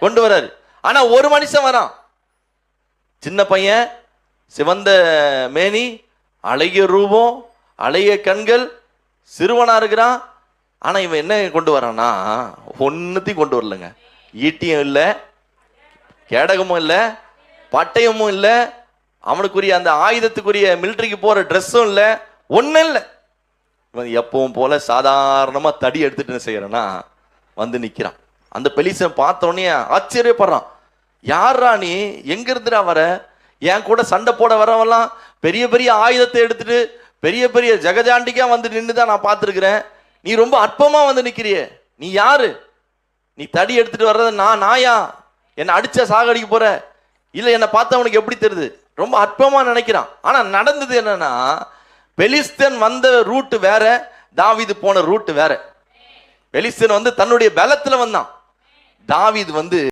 கொண்டு வராரு. ஆனா ஒரு மனுஷன் வரான், சின்ன பையன், சிவந்த மேனி, அழகிய ரூபம், அழகிய கண்கள், சிறுவனா இருக்கிறான். ஆனா இவன் என்ன கொண்டு வரான்னா, ஒன்னுத்தையும் கொண்டு வரலங்க. ஈட்டியும் இல்லை, கேடகமும் இல்லை, பட்டயமும் இல்லை, அவனுக்குரிய அந்த ஆயுதத்துக்குரிய மிலிட்டரிக்கு போற ட்ரெஸ்ஸும் இல்லை, ஒன்னும் இல்லை. இவன் எப்பவும் போல சாதாரணமா தடி எடுத்துட்டு என்ன செய்யறான்னா வந்து நிக்கிறான். அந்த பெலிஸ்தன் பார்த்த உடனே ஆச்சரியப்படுறான். யாரா நீ, எங்க இருந்துடா வர? என் கூட சண்டை போட வரவெல்லாம் பெரிய பெரிய ஆயுதத்தை எடுத்துட்டு பெரிய பெரிய ஜெகஜாண்டிக்கா வந்து நின்றுதான் நான் பார்த்துருக்கிறேன். நீ ரொம்ப அற்பமா வந்து நிக்கிறியே, நீ யாரு? நீ தடி எடுத்துட்டு வர்றது நாயா? என்னை அடிச்சா சாகடிக்க போற? இல்ல என்னை பார்த்தா உனக்கு எப்படி தெரியுது? ரொம்ப அற்பமா நினைக்கிறான். ஆனா நடந்தது என்னன்னா, பெலிஸ்தன் வந்த ரூட் வேற, தாவீது போன ரூட் வேற. பெலிஸ்தன் வந்து தன்னுடைய பலத்துல வந்தான், தாவீது வந்து